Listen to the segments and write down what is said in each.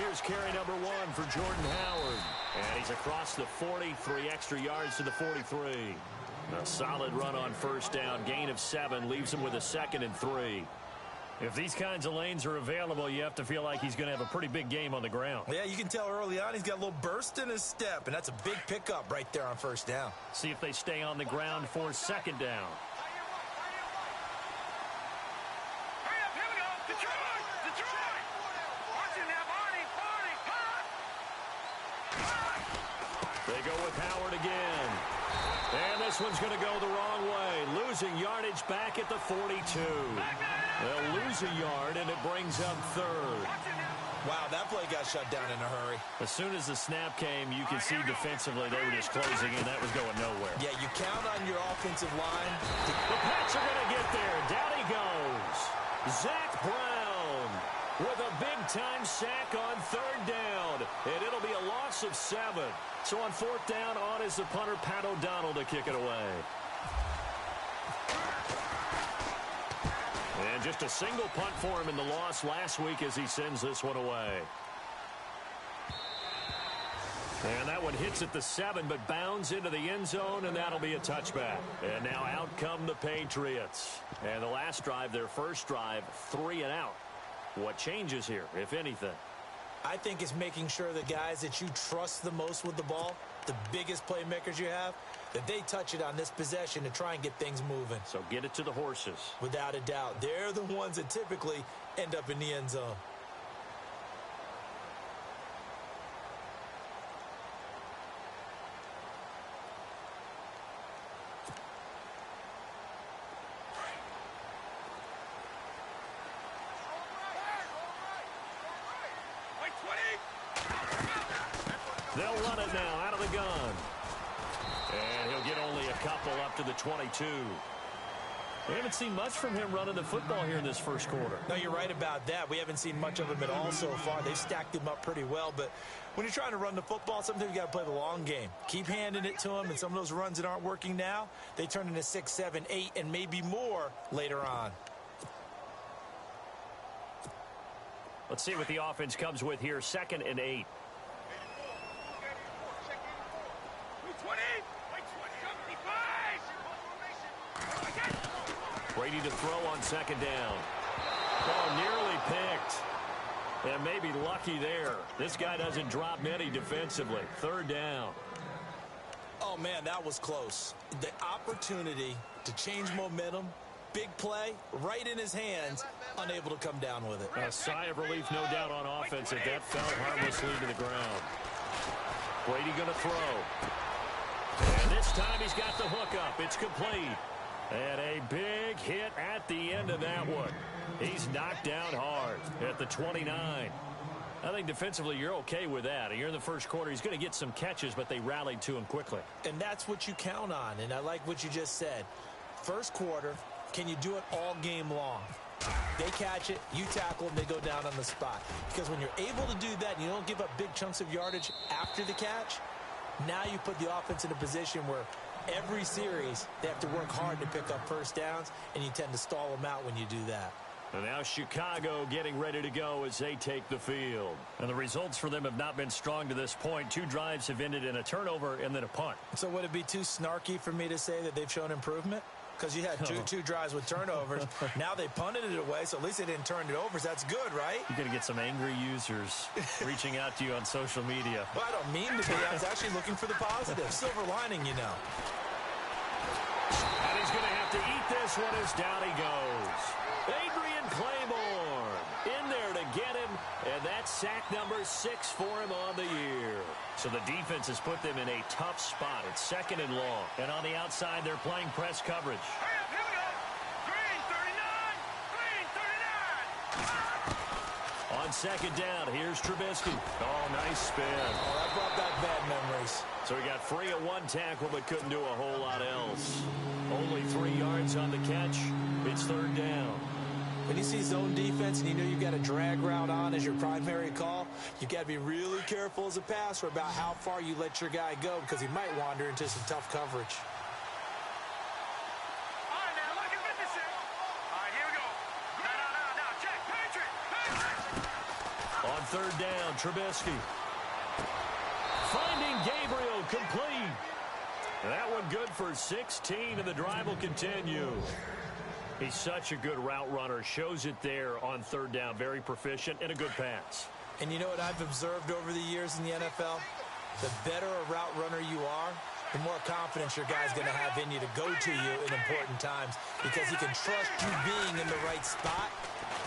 Here's carry number 1 for Jordan Howard. And he's across the 40, 3 extra yards to the 43. A solid run on first down. Gain of 7 leaves him with a 2nd and 3. If these kinds of lanes are available, you have to feel like he's going to have a pretty big game on the ground. Yeah, you can tell early on he's got a little burst in his step, and that's a big pickup right there on first down. See if they stay on the ground for 2nd down. They go with Howard again. And this one's going to go the wrong way. Losing yardage back at the 42. They'll lose a yard, and it brings up 3rd. Wow, that play got shut down in a hurry. As soon as the snap came, you could see defensively they were just closing in. That was going nowhere. Yeah, you count on your offensive line. The Pats are going to get there. Down he goes. Zach Brown with a big-time sack on 3rd down. And it'll be a loss of 7. So on 4th down, on is the punter, Pat O'Donnell, to kick it away. And just a single punt for him in the loss last week as he sends this one away. And that one hits at the 7, but bounds into the end zone, and that'll be a touchback. And now out come the Patriots. And the last drive, their first drive, 3 and out. What changes here, if anything? I think it's making sure the guys that you trust the most with the ball, the biggest playmakers you have, that they touch it on this possession to try and get things moving. So get it to the horses. Without a doubt. They're the ones that typically end up in the end zone. They'll run it now out of the gun. And he'll get only a couple up to the 22. We haven't seen much from him running the football here in this first quarter. No, you're right about that. We haven't seen much of him at all so far. They've stacked him up pretty well. But when you're trying to run the football, sometimes you got to play the long game. Keep handing it to him, and some of those runs that aren't working now, they turn into 6, 7, 8, and maybe more later on. Let's see what the offense comes with here. 2nd and 8. Brady to throw on 2nd down. Oh, nearly picked. And maybe lucky there. This guy doesn't drop many defensively. 3rd down. Oh, man, that was close. The opportunity to change momentum, big play, right in his hands, unable to come down with it. A sigh of relief, no doubt, on offense if that fell harmlessly to the ground. Brady going to throw. And this time he's got the hook up. It's complete. And a big hit at the end of that one. He's knocked down hard at the 29. I think defensively you're okay with that. You're in the first quarter. He's going to get some catches, but they rallied to him quickly. And that's what you count on, and I like what you just said. First quarter, can you do it all game long? They catch it, you tackle them, they go down on the spot. Because when you're able to do that and you don't give up big chunks of yardage after the catch, now you put the offense in a position where every series, they have to work hard to pick up first downs, and you tend to stall them out when you do that. And now Chicago getting ready to go as they take the field. And the results for them have not been strong to this point. 2 drives have ended in a turnover and then a punt. So would it be too snarky for me to say that they've shown improvement? Because you had two drives with turnovers. Now they punted it away, so at least they didn't turn it over. So that's good, right? You're going to get some angry users reaching out to you on social media. Well, I don't mean to be. I was actually looking for the positive. Silver lining, you know. And he's going to have to eat this one as down he goes. Adrian Claiborne in there to get him, and that's sack number 6 for him on the year. So the defense has put them in a tough spot. It's 2nd and long, and on the outside they're playing press coverage. Hurry up, here we go. Green 39. On 2nd down, here's Trubisky. Oh, nice spin. Oh, that brought back bad memories. So he got free of 1 tackle, but couldn't do a whole lot else. Only 3 yards on the catch. It's 3rd down. When you see zone defense and you know you've got a drag route on as your primary call, you've got to be really careful as a passer about how far you let your guy go because he might wander into some tough coverage. All right, now, look at this. All right, here we go. Now, check. Patriot. On third down. Trubisky. Finding Gabriel, complete. That one good for 16, and the drive will continue. He's such a good route runner. Shows it there on third down. Very proficient and a good pass. And you know what I've observed over the years in the NFL? The better a route runner you are, the more confidence your guy's going to have in you to go to you in important times because he can trust you being in the right spot,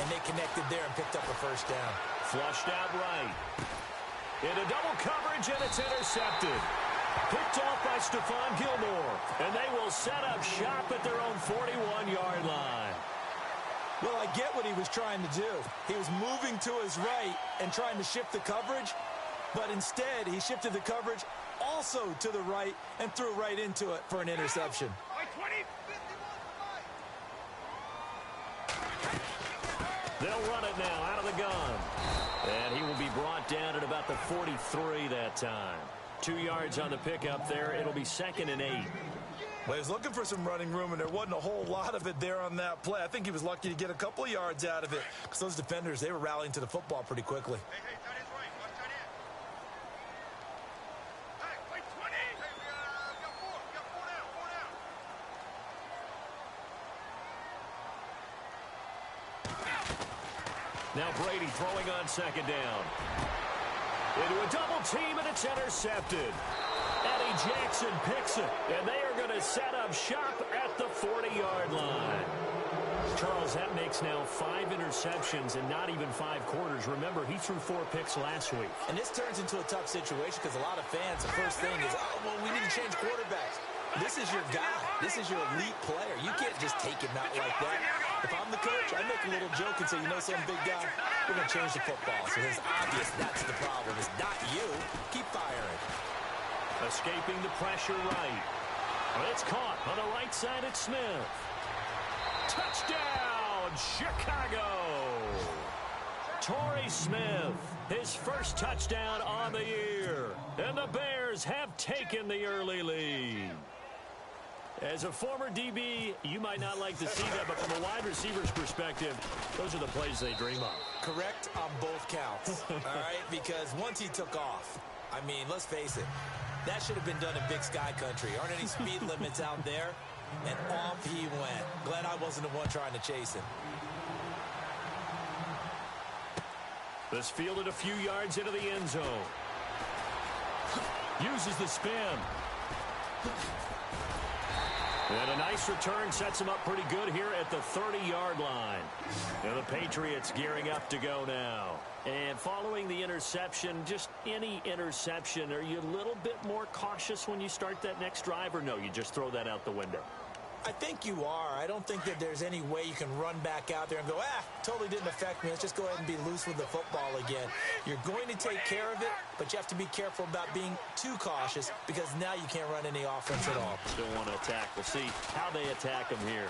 and they connected there and picked up a first down. Flushed out right. Into double coverage, and it's intercepted. Picked off by Stephon Gilmore, and they will set up shop at their own 41-yard line. Well, I get what he was trying to do. He was moving to his right and trying to shift the coverage, but instead he shifted the coverage also to the right and threw right into it for an interception. They'll run it now out of the gun. And he will be brought down at about the 43 that time. 2 yards on the pickup there. It'll be 2nd and 8. Well, he was looking for some running room, and there wasn't a whole lot of it there on that play. I think he was lucky to get a couple of yards out of it because those defenders, they were rallying to the football pretty quickly. Hey, tight end's right. Watch tight end. Hey, wait, 20. Hey, we got four. We got four down. Now Brady throwing on 2nd down. Into a double team, and it's intercepted. Eddie Jackson picks it, and they are going to set up shop at the 40-yard line. Charles, that makes now 5 interceptions in not even 5 quarters. Remember, he threw 4 picks last week. And this turns into a tough situation because a lot of fans, the first thing is, oh, well, we need to change quarterbacks. This is your guy. This is your elite player. You can't just take him out like that. If I'm the coach, I make a little joke and say, you know, some big guy, we're going to change the football. So it's obvious that's the problem. It's not you. Keep firing. Escaping the pressure right. It's caught on the right side at Smith. Touchdown, Chicago! Torrey Smith, his first touchdown on the year. And the Bears have taken the early lead. As a former DB, you might not like to see that, but from a wide receiver's perspective, those are the plays they dream of. Correct on both counts, all right? Because once he took off, I mean, let's face it, that should have been done in Big Sky Country. Aren't any speed limits out there? And off he went. Glad I wasn't the one trying to chase him. This fielded a few yards into the end zone. Uses the spin. And a nice return sets him up pretty good here at the 30-yard line. And the Patriots gearing up to go now. And following the interception, just any interception, are you a little bit more cautious when you start that next drive, or no, you just throw that out the window? I think you are. I don't think that there's any way you can run back out there and go, totally didn't affect me. Let's just go ahead and be loose with the football again. You're going to take care of it, but you have to be careful about being too cautious because now you can't run any offense at all. Still want to attack. We'll see how they attack him here.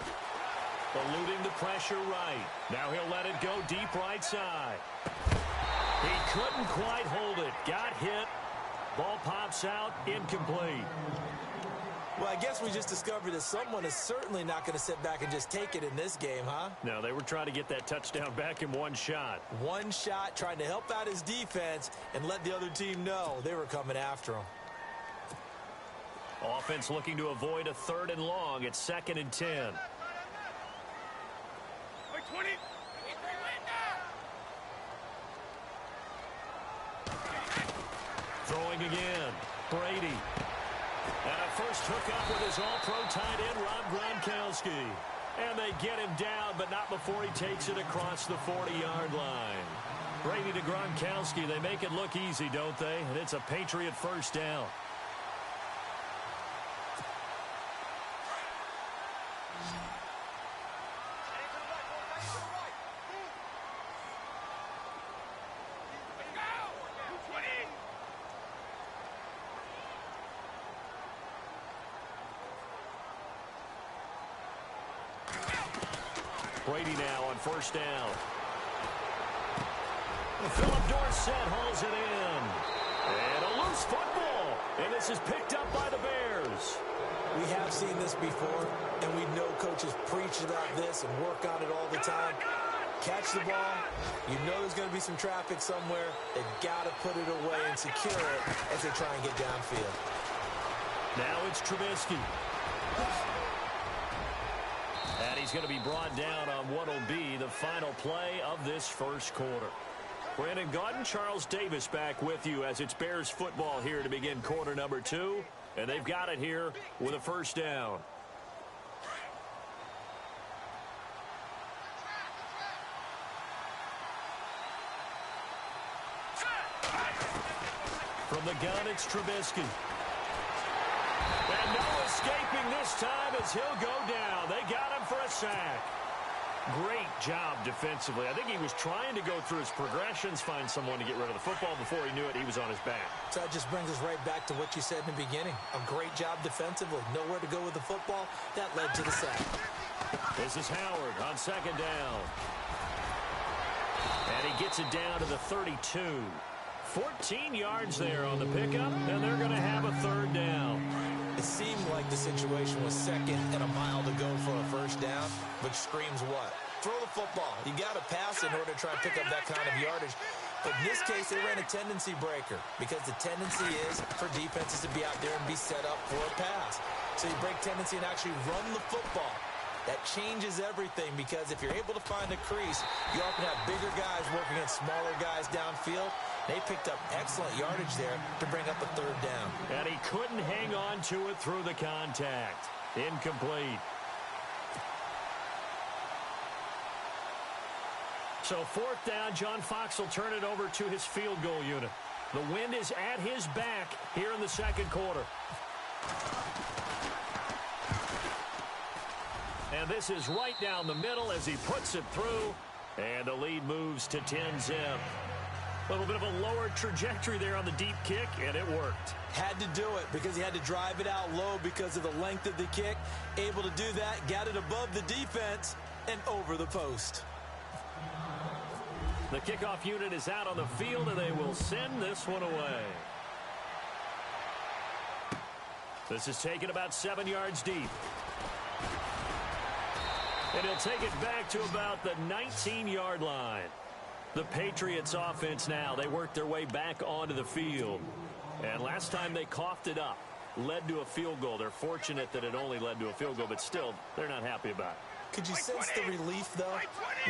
Eluding the pressure right. Now he'll let it go deep right side. He couldn't quite hold it. Got hit. Ball pops out. Incomplete. Well, I guess we just discovered that someone is certainly not going to sit back and just take it in this game, huh? No, they were trying to get that touchdown back in one shot. One shot, trying to help out his defense and let the other team know they were coming after him. Offense looking to avoid a 3rd and long. It's 2nd and 10. Wait, 20. Throwing again. Brady. And a first hookup with his all-pro tight end, Rob Gronkowski. And they get him down, but not before he takes it across the 40-yard line. Brady to Gronkowski. They make it look easy, don't they? And it's a Patriot first down. Brady now on first down. Philip Dorsett hauls it in. And a loose football. And this is picked up by the Bears. We have seen this before, and we know coaches preach about this and work on it all the time. Catch the ball. You know there's going to be some traffic somewhere. They've got to put it away and secure it as they try and get downfield. Now it's Trubisky. And he's going to be brought down on what will be the final play of this first quarter. Brandon Gaudin, Charles Davis back with you as it's Bears football here to begin quarter number 2. And they've got it here with a first down. From the gun, it's Trubisky. And no escaping this time as he'll go down. They got him for a sack. Great job defensively. I think he was trying to go through his progressions, find someone to get rid of the football. Before he knew it, he was on his back. So that just brings us right back to what you said in the beginning. A great job defensively. Nowhere to go with the football. That led to the sack. This is Howard on second down. And he gets it down to the 32. 14 yards there on the pickup, and they're going to have a third down. It seemed like the situation was second and a mile to go for a first down, which screams what? Throw the football. You got to pass in order to try and pick up that kind of yardage. But in this case, they ran a tendency breaker because the tendency is for defenses to be out there and be set up for a pass. So you break tendency and actually run the football. That changes everything because if you're able to find a crease, you often have bigger guys working against smaller guys downfield. They picked up excellent yardage there to bring up a third down. And he couldn't hang on to it through the contact. Incomplete. So fourth down, John Fox will turn it over to his field goal unit. The wind is at his back here in the second quarter. And this is right down the middle as he puts it through. And the lead moves to 10-zip. A little bit of a lower trajectory there on the deep kick, and it worked. Had to do it because he had to drive it out low because of the length of the kick. Able to do that, got it above the defense and over the post. The kickoff unit is out on the field, and they will send this one away. This is taken about 7 yards deep. And he'll take it back to about the 19-yard line. The Patriots offense now, they work their way back onto the field. And last time they coughed it up, led to a field goal. They're fortunate that it only led to a field goal, but still, they're not happy about it. Could you sense the relief, though,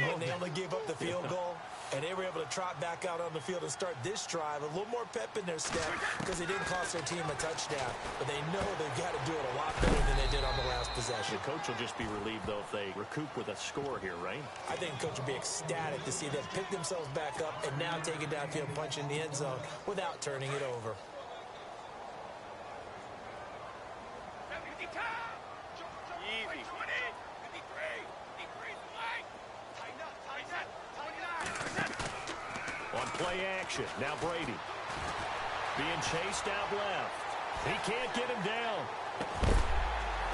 when they only gave up the field goal? And they were able to trot back out on the field and start this drive. A little more pep in their step because they didn't cost their team a touchdown. But they know they've got to do it a lot better than they did on the last possession. The coach will just be relieved, though, if they recoup with a score here, right? I think the coach will be ecstatic to see them pick themselves back up and now take it downfield and punch in the end zone without turning it over. Play action. Now Brady. Being chased out left. He can't get him down.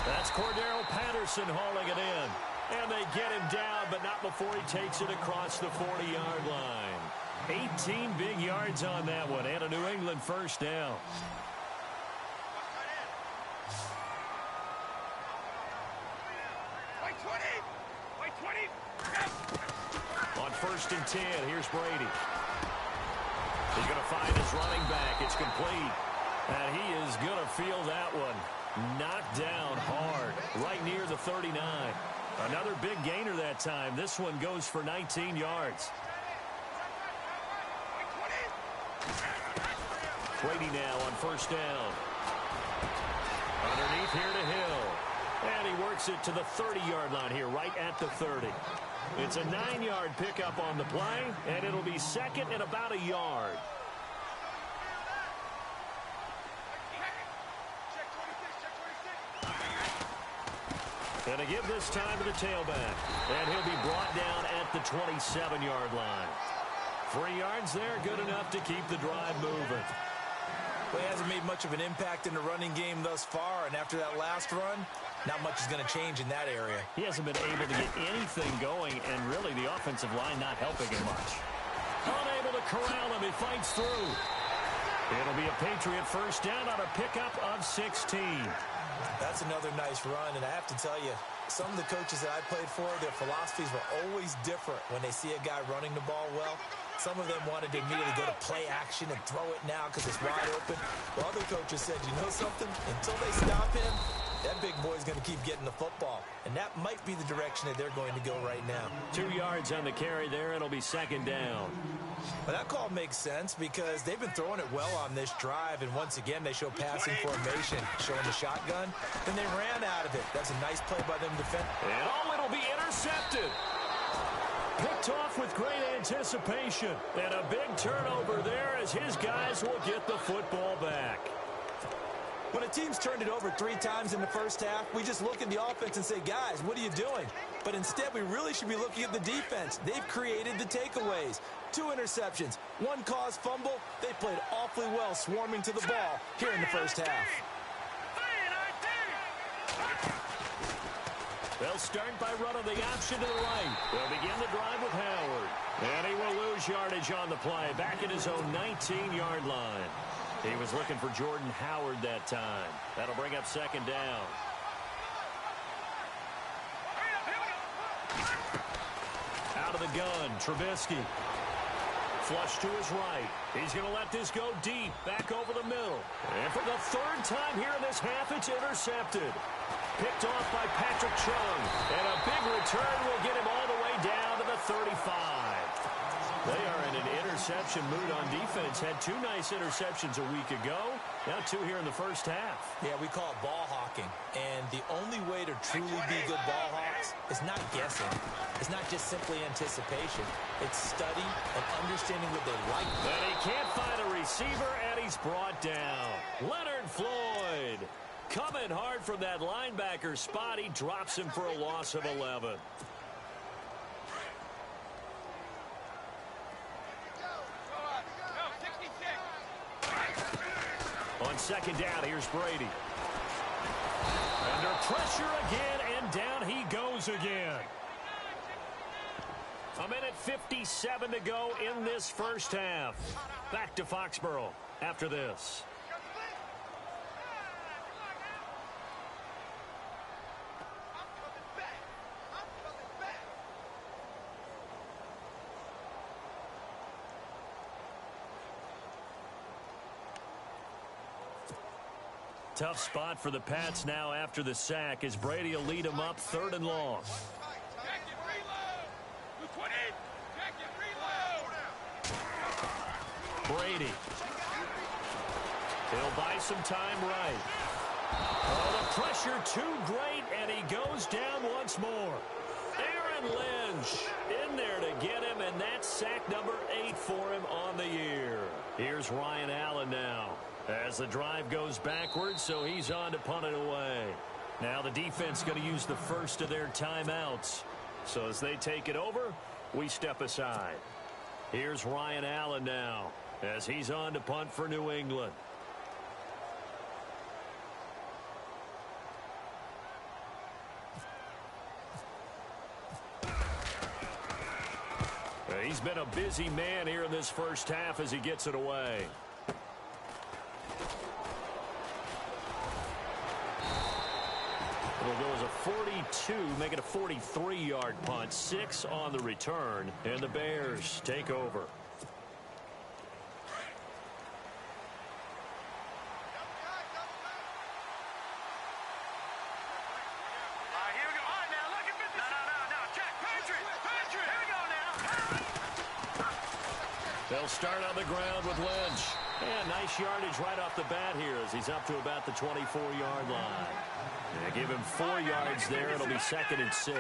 That's Cordero Patterson hauling it in. And they get him down, but not before he takes it across the 40-yard line. 18 big yards on that one, and a New England first down. On 1st and 10, here's Brady. He's going to find his running back. It's complete. And he is going to feel that one. Knocked down hard, right near the 39. Another big gainer that time. This one goes for 19 yards. Brady now on 1st down. Underneath here to Hill. And he works it to the 30-yard line here, right at the 30. It's a 9-yard pickup on the play, and it'll be second and about a yard. And to give this time to the tailback. And he'll be brought down at the 27-yard line. 3 yards there, good enough to keep the drive moving. Well, he hasn't made much of an impact in the running game thus far, and after that last run, not much is going to change in that area. He hasn't been able to get anything going, and really the offensive line not helping him much. Unable to corral him, he fights through. It'll be a Patriot first down on a pickup of 16. That's another nice run, and I have to tell you, some of the coaches that I played for, their philosophies were always different when they see a guy running the ball well. Some of them wanted to immediately go to play action and throw it now because it's wide open. While other coaches said, you know something? Until they stop him, that big boy's going to keep getting the football. And that might be the direction that they're going to go right now. 2 yards on the carry there. It'll be second down. Well, that call makes sense because they've been throwing it well on this drive, and once again, they show passing formation, showing the shotgun. Then they ran out of it. That's a nice play by them defending. And it'll be intercepted. Picked off with great anticipation. And a big turnover there as his guys will get the football back. When a team's turned it over 3 times in the first half, we just look at the offense and say, guys, what are you doing? But instead, we really should be looking at the defense. They've created the takeaways. 2 interceptions, 1 caused fumble. They played awfully well swarming to the ball here in the first half. They'll start by running the option to the right. They'll begin the drive with Howard. And he will lose yardage on the play, back at his own 19-yard line. He was looking for Jordan Howard that time. That'll bring up second down. Out of the gun, Trubisky. Flush to his right. He's going to let this go deep, back over the middle. And for the 3rd time here in this half, it's intercepted. Picked off by Patrick Chung. And a big return will get him all the way down to the 35. They are in an interception mood on defense. Had 2 nice interceptions a week ago. Now 2 here in the first half. Yeah, we call it ball hawking. And the only way to truly be good ball hawks is not guessing. It's not just simply anticipation. It's study and understanding what they like. And he can't find a receiver, and he's brought down. Leonard Floyd coming hard from that linebacker spot. He drops him for a loss of 11. On second down, here's Brady. Under pressure again, and down he goes again. 1:57 to go in this first half. Back to Foxborough after this. Tough spot for the Pats now after the sack as Brady will lead them up 3rd and long. Brady. He'll buy some time right. Oh, the pressure too great, and he goes down once more. Aaron Lynch in there to get him, and that's sack number 8 for him on the year. Here's Ryan Allen now. As the drive goes backwards, so he's on to punt it away. Now the defense going to use the first of their timeouts. So as they take it over, we step aside. Here's Ryan Allen now as he's on to punt for New England. He's been a busy man here in this first half as he gets it away. It'll go as a 42, make it a 43-yard punt. 6 on the return, and the Bears take over. They'll start on the ground with Lynch. And nice yardage right off the bat here as he's up to about the 24-yard line. They give him 4 yards there. It'll be 2nd and 6.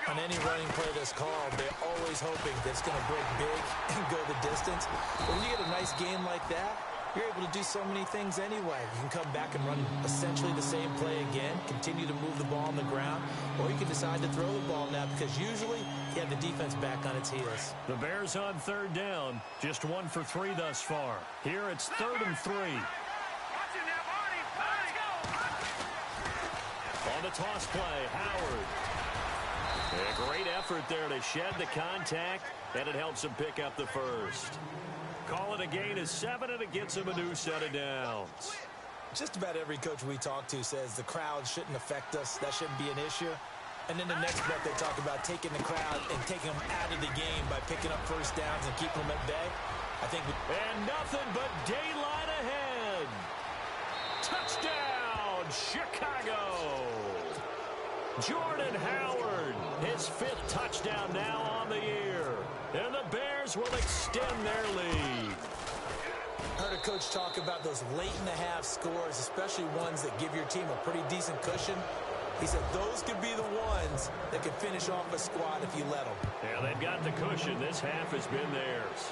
On any running play that's called, they're always hoping that it's going to break big and go the distance. But when you get a nice game like that, you're able to do so many things anyway. You can come back and run essentially the same play again, continue to move the ball on the ground, or you can decide to throw the ball now because usually you have the defense back on its heels. The Bears on 3rd down, just 1 for 3 thus far. Here it's 3rd and 3. On the toss play, Howard. A great effort there to shed the contact, and it helps him pick up the first. Call it a gain of 7, and it gets him a new set of downs. Just about every coach we talk to says the crowd shouldn't affect us. That shouldn't be an issue. And then the next breath they talk about taking the crowd and taking them out of the game by picking up first downs and keeping them at bay. I think. And nothing but daylight ahead. Touchdown, Chicago. Jordan Howard, his 5th touchdown now on the year. And the Bears will extend their lead. I heard a coach talk about those late-in-the-half scores, especially ones that give your team a pretty decent cushion. He said those could be the ones that could finish off a squad if you let them. Yeah, they've got the cushion. This half has been theirs.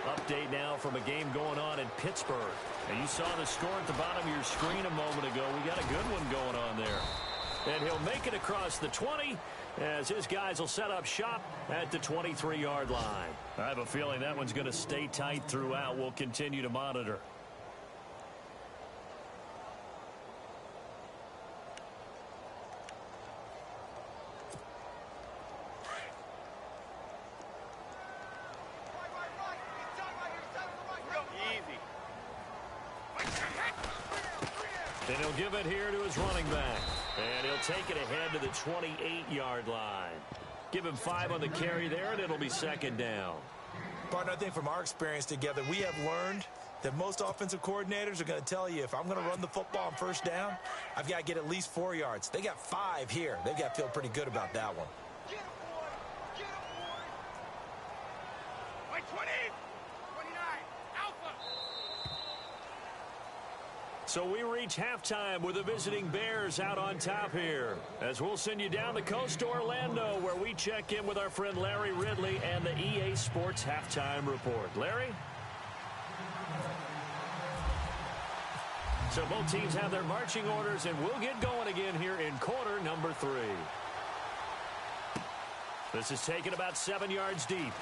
Update now from a game going on in Pittsburgh. And you saw the score at the bottom of your screen a moment ago. We got a good one going on there. And he'll make it across the 20 as his guys will set up shop at the 23-yard line. I have a feeling that one's going to stay tight throughout. We'll continue to monitor. And he'll give it here to his running back. And he'll take it ahead to the 28-yard line. Give him 5 on the carry there, and it'll be 2nd down. Partner, I think from our experience together, we have learned that most offensive coordinators are going to tell you, if I'm going to run the football on first down, I've got to get at least 4 yards. They got 5 here. They've got to feel pretty good about that one. Get him, boy. Get him, boy. Wait, 20. 29. Alpha. So we reach halftime with the visiting Bears out on top here. As we'll send you down the coast to Orlando, where we check in with our friend Larry Ridley and the EA Sports Halftime Report. Larry? So both teams have their marching orders, and we'll get going again here in quarter number 3. This is taken about 7 yards deep.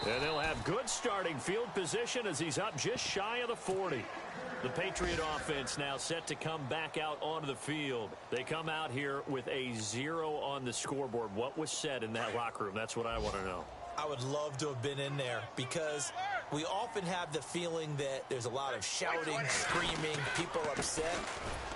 And they'll have good starting field position as he's up just shy of the 40. The Patriot offense now set to come back out onto the field. They come out here with a 0 on the scoreboard. What was said in that locker room? That's what I want to know. I would love to have been in there because we often have the feeling that there's a lot of shouting, screaming, people upset.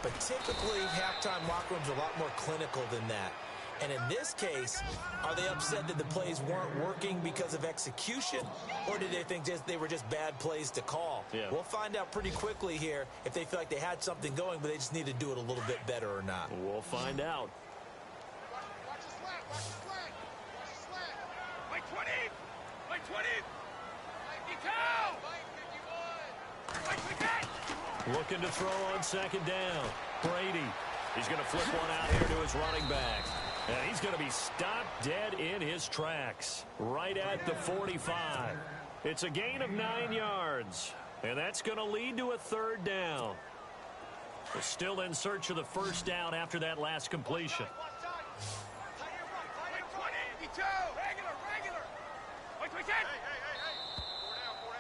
But typically, halftime locker rooms are a lot more clinical than that. And in this case, are they upset that the plays weren't working because of execution, or did they think they were just bad plays to call? Yeah. We'll find out pretty quickly here if they feel like they had something going, but they just need to do it a little bit better or not. We'll find out. Watch the slant. Watch the slant. Watch the slant. Wait, 20. Wait, 20. 52. Wait, 51. Looking to throw on 2nd down. Brady. He's going to flip one out here to his running back. And he's going to be stopped dead in his tracks. Right at the 45. It's a gain of 9 yards. And that's going to lead to a 3rd down. We're still in search of the 1st down after that last completion.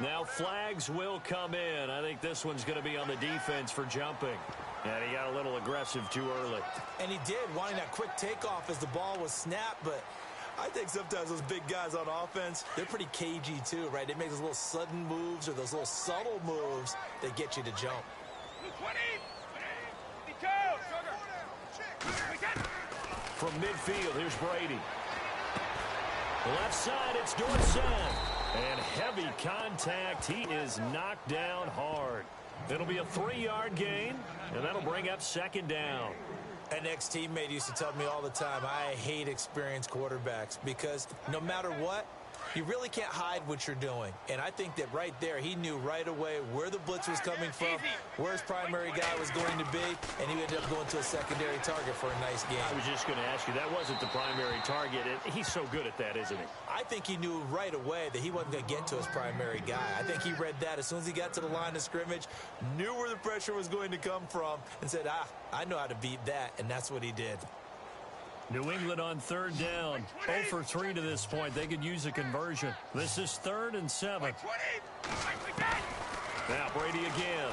Now flags will come in. I think this one's going to be on the defense for jumping. And he got a little aggressive too early. And he did, wanting that quick takeoff as the ball was snapped. But I think sometimes those big guys on offense, they're pretty cagey too, right? They make those little sudden moves or those little subtle moves that get you to jump. From midfield, here's Brady. Left side, it's Dorsett. And heavy contact. He is knocked down hard. It'll be a 3-yard gain, and that'll bring up 2nd down. An ex-teammate used to tell me all the time, I hate experienced quarterbacks because no matter what, you really can't hide what you're doing. And I think that right there, he knew right away where the blitz was coming from, where his primary guy was going to be, and he ended up going to a secondary target for a nice game. I was just going to ask you, that wasn't the primary target. He's so good at that, isn't he? I think he knew right away that he wasn't going to get to his primary guy. I think he read that as soon as he got to the line of scrimmage, knew where the pressure was going to come from, and said, I know how to beat that, and that's what he did. New England on 3rd down. 0 for 3 to this point. They could use a conversion. This is 3rd and 7. Now Brady again.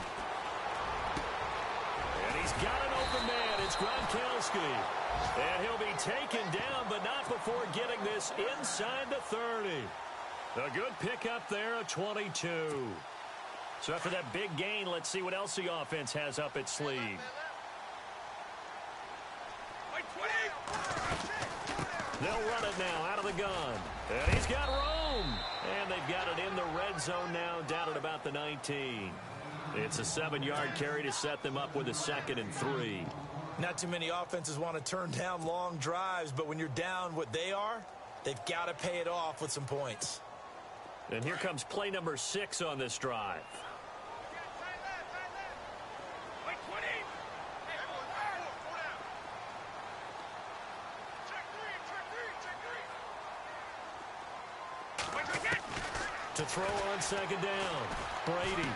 And he's got an open man. It's Gronkowski. And he'll be taken down, but not before getting this inside the 30. A good pickup there, a 22. So after that big gain, let's see what else the offense has up its sleeve. They'll run it now out of the gun. And he's got room. And they've got it in the red zone now, down at about the 19. It's a 7-yard carry to set them up with a 2nd and 3. Not too many offenses want to turn down long drives, but when you're down what they are, they've got to pay it off with some points. And here comes play number 6 on this drive. To throw on 2nd down, Brady.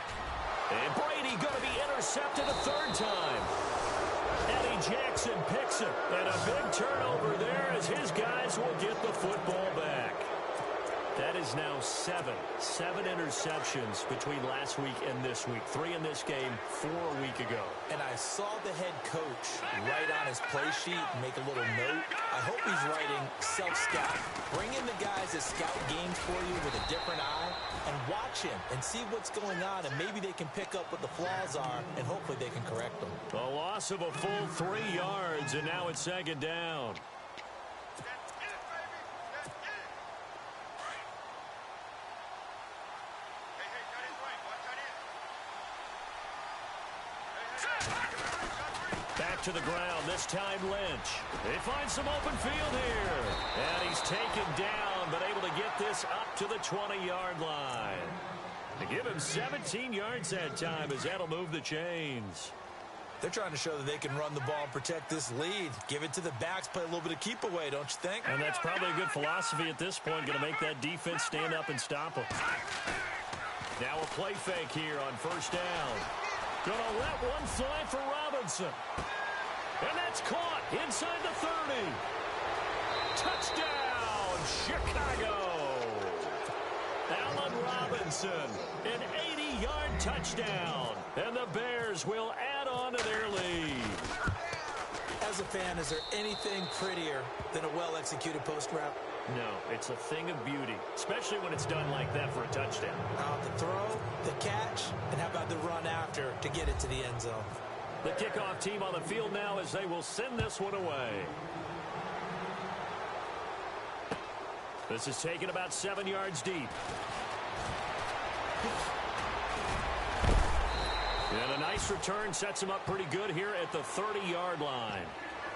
And Brady going to be intercepted a 3rd time. Eddie Jackson picks it. And a big turnover there as his guys will get the football back. That is now 7 interceptions between last week and this week. 3 in this game, 4 a week ago. And I saw the head coach write on his play sheet and make a little note. I hope he's writing self-scout. Bring in the guys that scout games for you with a different eye and watch him and see what's going on, and maybe they can pick up what the flaws are, and hopefully they can correct them. A loss of a full 3 yards, and now it's 2nd down. Back to the ground, this time Lynch. They find some open field here. And he's taken down, but able to get this up to the 20-yard line. To give him 17 yards that time, as that'll move the chains. They're trying to show that they can run the ball and protect this lead. Give it to the backs, play a little bit of keep away, don't you think? And that's probably a good philosophy at this point, going to make that defense stand up and stop them. Now a play fake here on 1st down. Going to let one fly for Robinson. And that's caught inside the 30. Touchdown, Chicago. Allen Robinson, an 80-yard touchdown. And the Bears will add on to their lead. As a fan, is there anything prettier than a well-executed post route? No, it's a thing of beauty, especially when it's done like that for a touchdown. The throw, the catch, and how about the run after to get it to the end zone? The kickoff team on the field now as they will send this one away. This is taken about 7 yards deep. And a nice return sets them up pretty good here at the 30-yard line.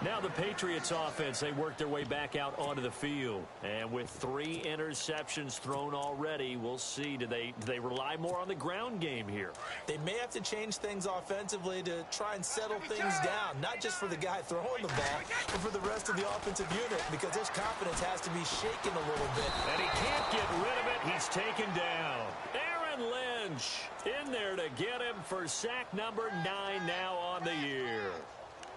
Now the Patriots offense, they work their way back out onto the field. And with 3 interceptions thrown already, we'll see. Do they rely more on the ground game here? They may have to change things offensively to try and settle things down, not just for the guy throwing the ball, but for the rest of the offensive unit, because his confidence has to be shaken a little bit. And he can't get rid of it. He's taken down. Aaron Lynch in there to get him for sack number 9 now on the year.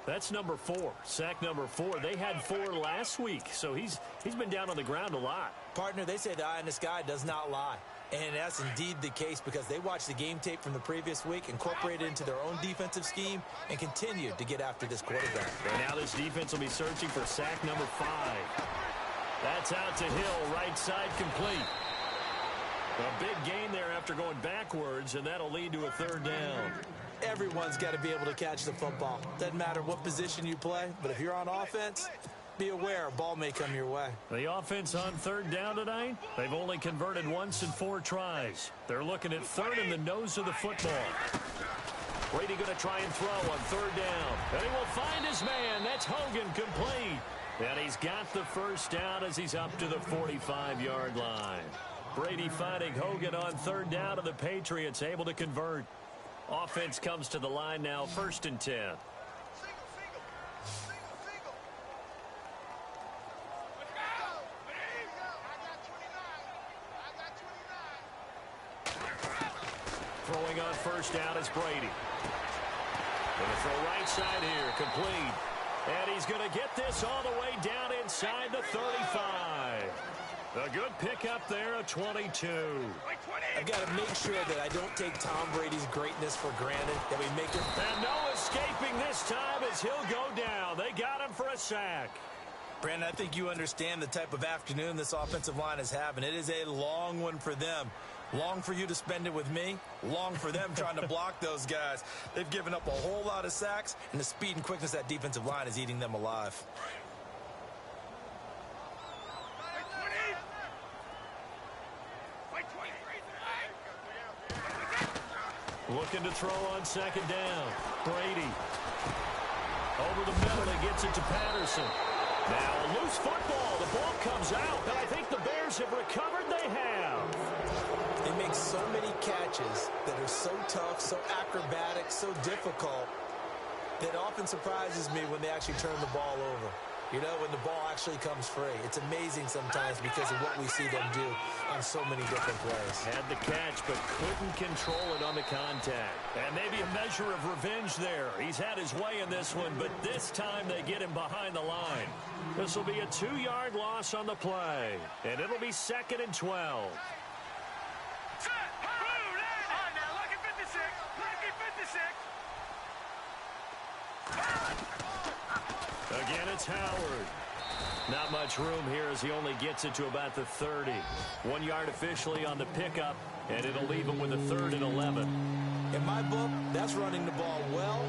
That's number 4, sack number 4. They had 4 last week, so he's been down on the ground a lot. Partner, they say the eye in the sky does not lie. And that's indeed the case because they watched the game tape from the previous week, incorporated it into their own defensive scheme, and continued to get after this quarterback. And now this defense will be searching for sack number 5. That's out to Hill, right side complete. A big gain there after going backwards, and that'll lead to a 3rd down. Everyone's got to be able to catch the football. Doesn't matter what position you play, but if you're on offense, be aware a ball may come your way. The offense on 3rd down tonight, they've only converted once in 4 tries. They're looking at 3rd in the nose of the football. Brady going to try and throw on 3rd down. And he will find his man. That's Hogan complete. And he's got the 1st down as he's up to the 45-yard line. Brady finding Hogan on 3rd down, and the Patriots able to convert. Offense comes to the line now, 1st and 10. Throwing on 1st down is Brady. Going to throw right side here, complete. And he's going to get this all the way down inside the 35. A good pickup there, a 22. I've got to make sure that I don't take Tom Brady's greatness for granted, that we make it. And no escaping this time as he'll go down. They got him for a sack. Brandon, I think you understand the type of afternoon this offensive line is having. It is a long one for them. Long for you to spend it with me. Long for them trying to block those guys. They've given up a whole lot of sacks, and the speed and quickness of that defensive line is eating them alive. Looking to throw on second down. Brady. Over the middle, he gets it to Patterson. Now a loose football. The ball comes out, and I think the Bears have recovered. They have. They make so many catches that are so tough, so acrobatic, so difficult, that often surprises me when they actually turn the ball over. You know, when the ball actually comes free. It's amazing sometimes because of what we see them do on so many different plays. Had the catch, but couldn't control it on the contact. And maybe a measure of revenge there. He's had his way in this one, but this time they get him behind the line. This will be a 2-yard loss on the play, and it'll be 2nd and 12. Again, it's Howard. Not much room here as he only gets it to about the 30. 1 yard officially on the pickup, and it'll leave him with a 3rd and 11. In my book, that's running the ball well,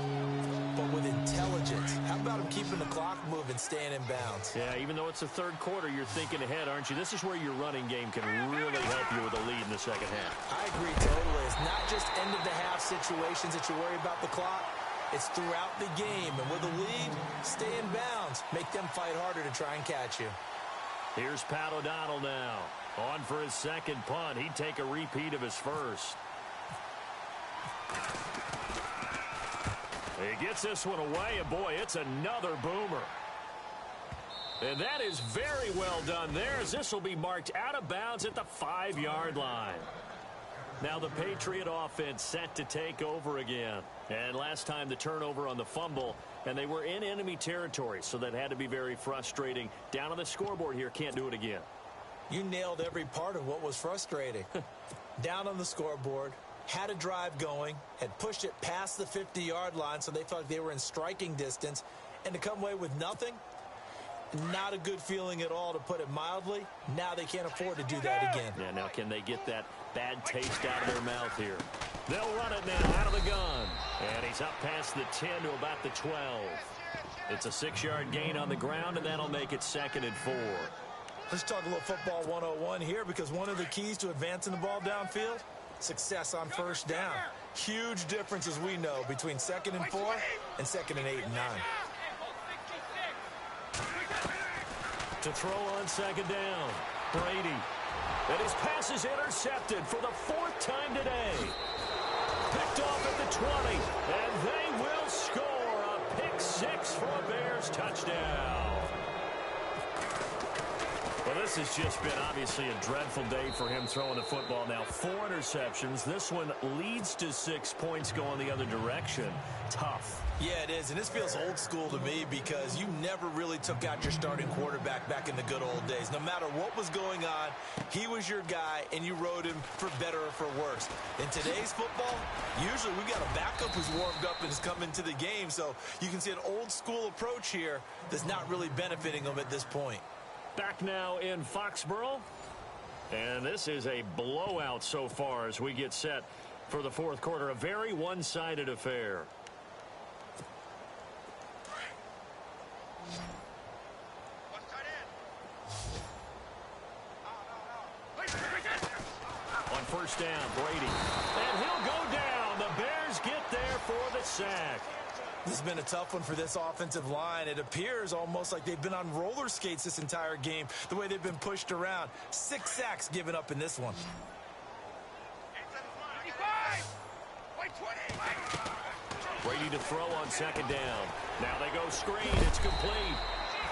but with intelligence. How about him keeping the clock moving, staying in bounds? Yeah, even though it's the 3rd quarter, you're thinking ahead, aren't you? This is where your running game can really help you with a lead in the second half. I agree totally. It's not just end-of-the-half situations that you worry about the clock. It's throughout the game, and with a lead, stay in bounds. Make them fight harder to try and catch you. Here's Pat O'Donnell now. On for his second punt. He'd take a repeat of his first. He gets this one away, and boy, it's another boomer. And that is very well done there, as this will be marked out of bounds at the 5-yard line. Now the Patriot offense set to take over again. And last time the turnover on the fumble, and they were in enemy territory, so that had to be very frustrating. Down on the scoreboard here, can't do it again. You nailed every part of what was frustrating. Down on the scoreboard, had a drive going, had pushed it past the 50-yard line, so they felt like they were in striking distance, and to come away with nothing, not a good feeling at all, to put it mildly. Now they can't afford to do that again. Yeah, now can they get that bad taste out of their mouth here? They'll run it now out of the gun. And he's up past the 10 to about the 12. It's a 6-yard gain on the ground, and that'll make it 2nd and 4. Let's talk a little football 101 here, because one of the keys to advancing the ball downfield, success on first down. Huge difference, as we know, between 2nd and 4 and 2nd and 8 and 9. To throw on second down, Brady. And his pass is intercepted for the 4th time today. Picked off at the 20, and they will score a pick 6 for a Bears touchdown. Well, this has just been obviously a dreadful day for him throwing the football. Now 4 interceptions. This one leads to 6 points going the other direction. Tough. Yeah, it is, and this feels old school to me, because you never really took out your starting quarterback back in the good old days. No matter what was going on, he was your guy, and you rode him for better or for worse. In today's football, usually we got a backup who's warmed up and has come into the game, so you can see an old school approach here that's not really benefiting them at this point. Back now in Foxborough, and this is a blowout so far as we get set for the 4th quarter. A very one-sided affair. On first down, Brady. And he'll go down. The Bears get there for the sack. This has been a tough one for this offensive line. It appears almost like they've been on roller skates this entire game, the way they've been pushed around. 6 sacks given up in this one. Brady to throw on second down. Now they go screen. It's complete.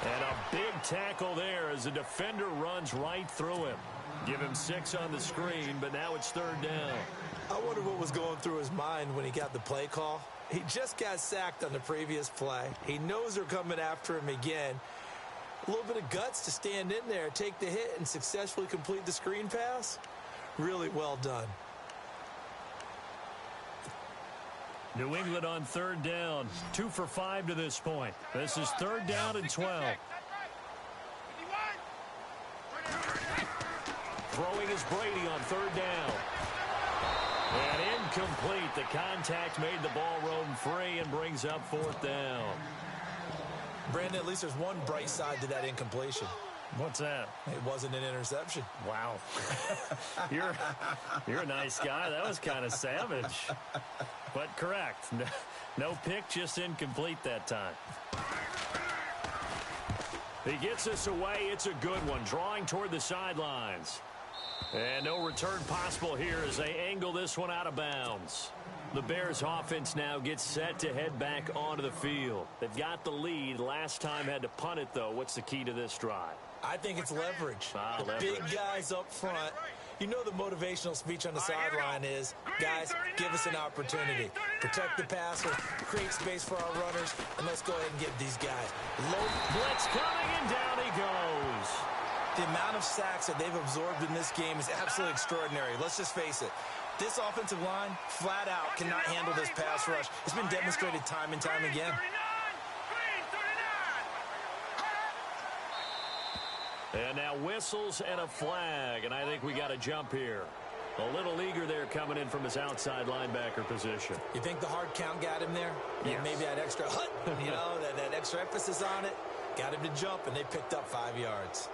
And a big tackle there as the defender runs right through him. Give him 6 on the screen, but now it's 3rd down. I wonder what was going through his mind when he got the play call. He just got sacked on the previous play. He knows they're coming after him again. A little bit of guts to stand in there, take the hit, and successfully complete the screen pass. Really well done. New England on 3rd down. 2 for 5 to this point. This is 3rd down and 12. throwing is Brady on third down. And incomplete. The contact made the ball roam free and brings up fourth down. Brandon, at least there's one bright side to that incompletion. What's that? It wasn't an interception. Wow. You're a nice guy. That was kind of savage. But correct. No pick, just incomplete that time. He gets us away. It's a good one. Drawing toward the sidelines. And no return possible here as they angle this one out of bounds. The Bears offense now gets set to head back onto the field. They've got the lead. Last time had to punt it, though. What's the key to this drive? I think it's leverage. The Leverage. big guys up front. You know the motivational speech on the sideline is, guys, give us an opportunity. Protect the passer, create space for our runners, and let's go ahead and get these guys. Low blitz coming, and down he goes. The amount of sacks that they've absorbed in this game is absolutely extraordinary. Let's just face it. This offensive line, flat out, cannot handle this pass rush. It's been demonstrated time and time again. And now whistles and a flag, and I think we got a jump here. A little eager there coming in from his outside linebacker position. You think the hard count got him there? Yes. Maybe that extra that extra emphasis on it got him to jump, and they picked up 5 yards.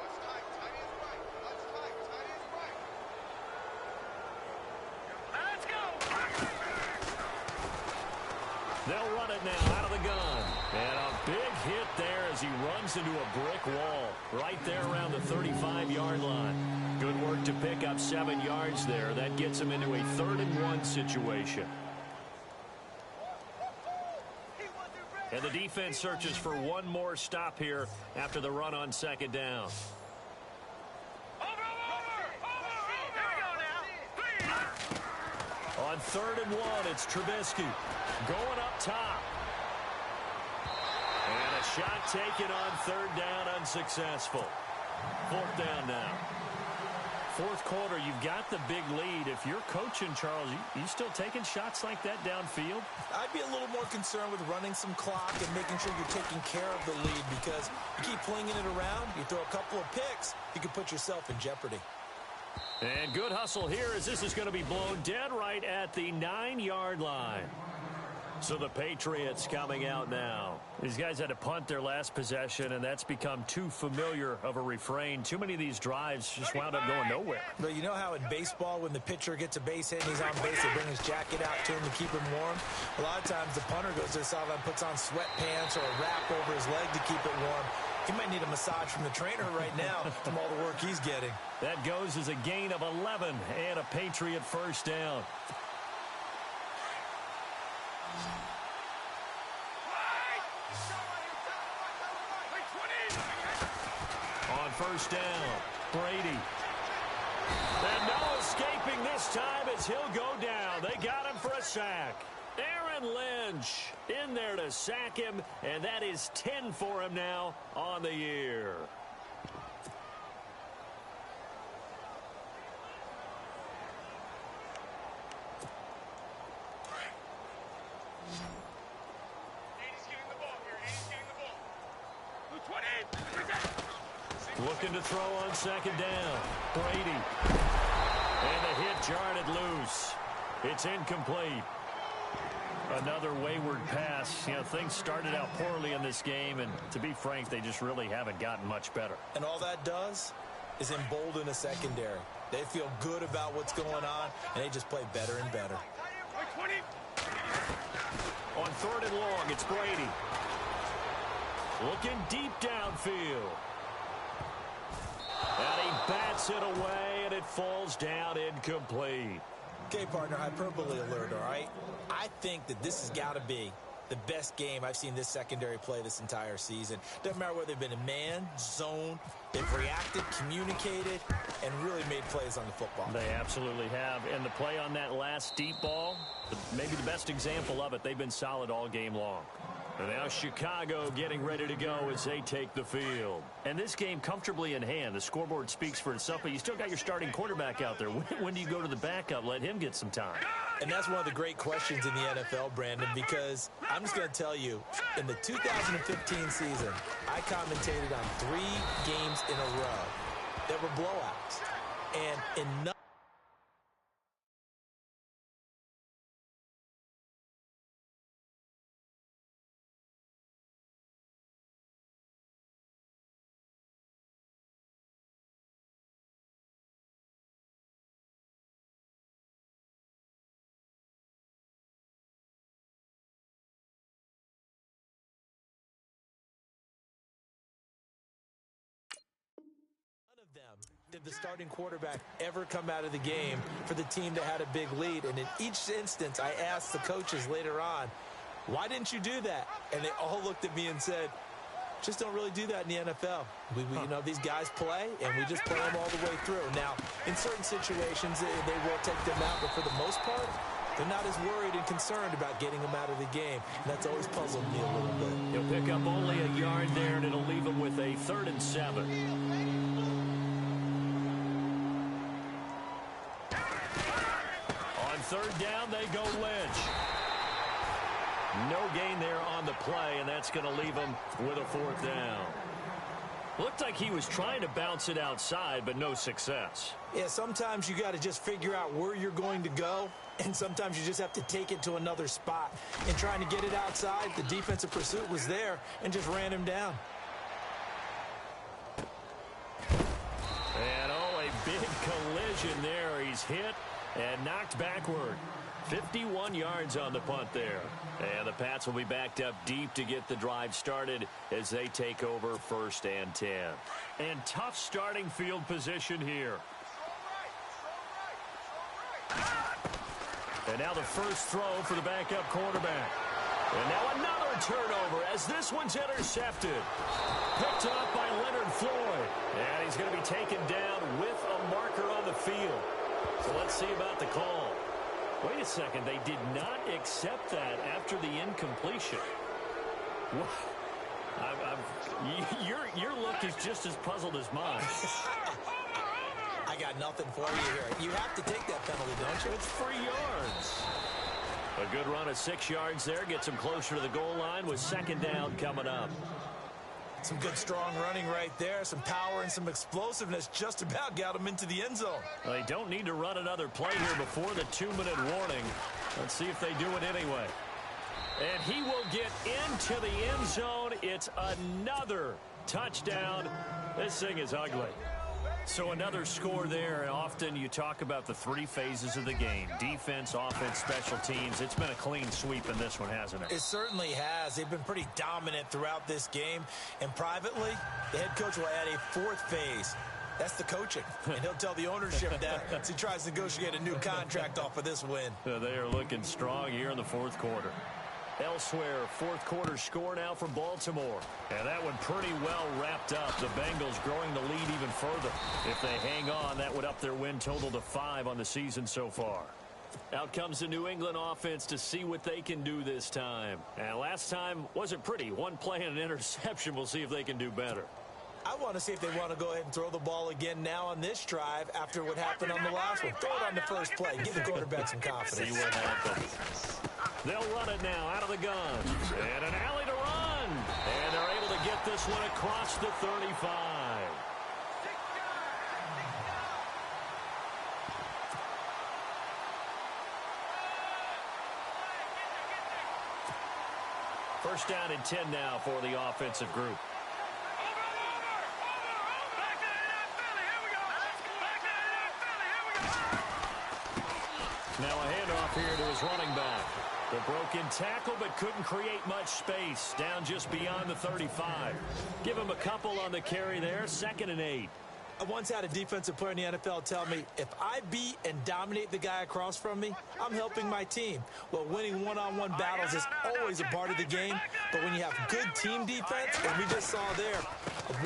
They'll run it now out of the gun. And a big hit there as he runs into a brick wall right there around the 35-yard line. Good work to pick up 7 yards there. That gets him into a 3rd-and-1 situation. And the defense searches for one more stop here after the run on 2nd down. On 3rd-and-1, it's Trubisky going up top. And a shot taken on 3rd down, unsuccessful. 4th down now. 4th quarter, you've got the big lead. If you're coaching, Charles, you still taking shots like that downfield? I'd be a little more concerned with running some clock and making sure you're taking care of the lead, because you keep flinging it around, you throw a couple of picks, you can put yourself in jeopardy. And good hustle here as this is going to be blown dead right at the 9-yard line. So the Patriots coming out now. These guys had to punt their last possession, and that's become too familiar of a refrain. Too many of these drives just wound up going nowhere. But you know how in baseball, when the pitcher gets a base hit and he's on base, they bring his jacket out to him to keep him warm? A lot of times the punter goes to the sideline, puts on sweatpants or a wrap over his leg to keep it warm. He might need a massage from the trainer right now from all the work he's getting. That goes as a gain of 11 and a Patriot 1st down. On 1st down, Brady. And no escaping this time as he'll go down. They got him for a sack. Aaron Lynch in there to sack him, and that is 10 for him now on the year. Looking to throw on 2nd down. Brady. And the hit jarred loose. It's incomplete. Another wayward pass. You know, things started out poorly in this game, and to be frank, they just really haven't gotten much better. And all that does is embolden a secondary. They feel good about what's going on, and they just play better and better. On 3rd and long, it's Brady. Looking deep downfield. And he bats it away, and it falls down incomplete. Okay, partner, hyperbole alert, all right? I think that this has got to be the best game I've seen this secondary play this entire season. Doesn't matter whether they've been in man, zone, they've reacted, communicated, and really made plays on the football. They absolutely have. And the play on that last deep ball, maybe the best example of it, they've been solid all game long. And now Chicago getting ready to go as they take the field. And this game comfortably in hand. The scoreboard speaks for itself, but you still got your starting quarterback out there. When do you go to the backup? Let him get some time. And that's one of the great questions in the NFL, Brandon, because I'm just going to tell you, in the 2015 season, I commentated on 3 games in a row that were blowouts. and enough. Did the starting quarterback ever come out of the game for the team that had a big lead? And in each instance, I asked the coaches later on, why didn't you do that? And they all looked at me and said, just don't really do that in the NFL. You know, these guys play, and we just play them all the way through. Now, in certain situations, they will take them out, but for the most part, they're not as worried and concerned about getting them out of the game. And that's always puzzled me a little bit. He'll pick up only a yard there, and it'll leave him with a 3rd and 7. Third down, they go Lynch. No gain there on the play, and that's going to leave him with a 4th down. Looked like he was trying to bounce it outside, but no success. Yeah, sometimes you got to just figure out where you're going to go, and sometimes you just have to take it to another spot. And trying to get it outside, the defensive pursuit was there and just ran him down. And, oh, a big collision there. He's hit and knocked backward. 51 yards on the punt there. And the Pats will be backed up deep to get the drive started as they take over 1st and 10. And tough starting field position here. And now the first throw for the backup quarterback. And now another turnover as this one's intercepted. Picked up by Leonard Floyd. And he's going to be taken down with a marker on the field. So let's see about the call. Wait a second. They did not accept that after the incompletion. Your look is just as puzzled as mine. I got nothing for you here. You have to take that penalty, don't you? It's 3 yards. A good run of 6 yards there. Gets him closer to the goal line with 2nd down coming up. Some good, strong running right there. Some power and some explosiveness just about got him into the end zone. Well, they don't need to run another play here before the 2-minute warning. Let's see if they do it anyway. And he will get into the end zone. It's another touchdown. This thing is ugly. So another score there. Often you talk about the 3 phases of the game. Defense, offense, special teams. It's been a clean sweep in this one, hasn't it? It certainly has. They've been pretty dominant throughout this game. And privately, the head coach will add a 4th phase. That's the coaching. And he'll tell the ownership that as he tries to negotiate a new contract off of this win. They are looking strong here in the 4th quarter. Elsewhere, 4th quarter score now for Baltimore. And that one pretty well wrapped up. The Bengals growing the lead even further. If they hang on, that would up their win total to 5 on the season so far. Out comes the New England offense to see what they can do this time. And last time wasn't pretty. 1 play and an interception. We'll see if they can do better. I want to see if they want to go ahead and throw the ball again now on this drive after what happened on the last one. Throw it on the first play. Give the quarterback some confidence. See what happens. They'll run it now out of the gun. And an alley to run. And they're able to get this one across the 35. First down and 10 now for the offensive group. Now a handoff here to his running back. The broken tackle, but couldn't create much space. Down just beyond the 35. Give him a couple on the carry there. 2nd and 8. I once had a defensive player in the NFL tell me, if I beat and dominate the guy across from me, I'm helping my team. Well, winning one-on-one battles is always a part of the game, but when you have good team defense, and we just saw there,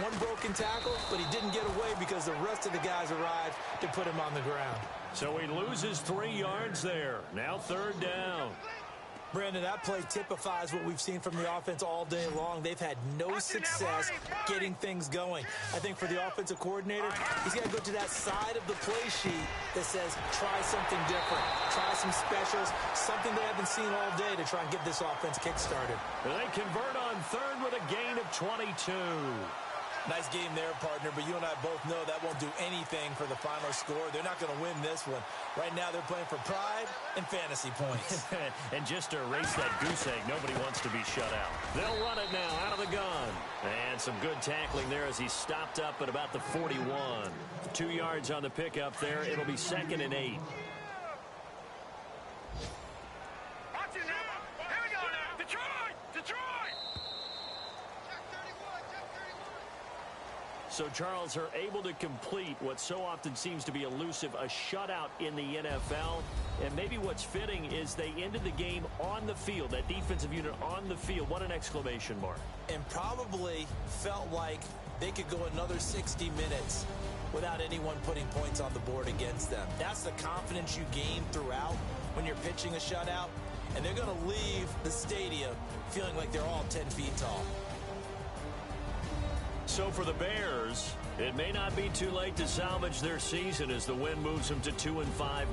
one broken tackle, but he didn't get away because the rest of the guys arrived to put him on the ground. So he loses 3 yards there. Now 3rd down. Brandon, that play typifies what we've seen from the offense all day long. They've had no success getting things going. I think for the offensive coordinator, he's got to go to that side of the play sheet that says, try something different, try some specials, something they haven't seen all day to try and get this offense kick-started. They convert on 3rd with a gain of 22. Nice game there, partner, but you and I both know that won't do anything for the final score. They're not going to win this one. Right now, they're playing for pride and fantasy points. And just to erase that goose egg, nobody wants to be shut out. They'll run it now out of the gun. And some good tackling there as he stopped up at about the 41. 2 yards on the pickup there. It'll be 2nd and 8. So Charles are able to complete what so often seems to be elusive, a shutout in the NFL. And maybe what's fitting is they ended the game on the field, that defensive unit on the field. What an exclamation mark. And probably felt like they could go another 60 minutes without anyone putting points on the board against them. That's the confidence you gain throughout when you're pitching a shutout. And they're going to leave the stadium feeling like they're all 10 feet tall. So for the Bears, it may not be too late to salvage their season as the win moves them to 2-5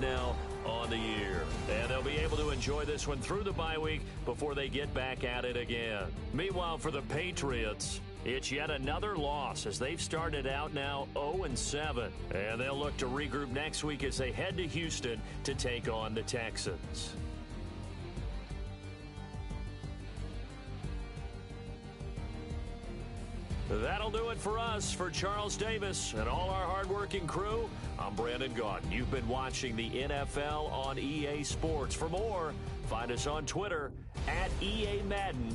now on the year. And they'll be able to enjoy this one through the bye week before they get back at it again. Meanwhile, for the Patriots, it's yet another loss as they've started out now 0-7. And they'll look to regroup next week as they head to Houston to take on the Texans. That'll do it for us. For Charles Davis and all our hardworking crew, I'm Brandon Gaudin. You've been watching the NFL on EA Sports. For more, find us on Twitter @EA Madden.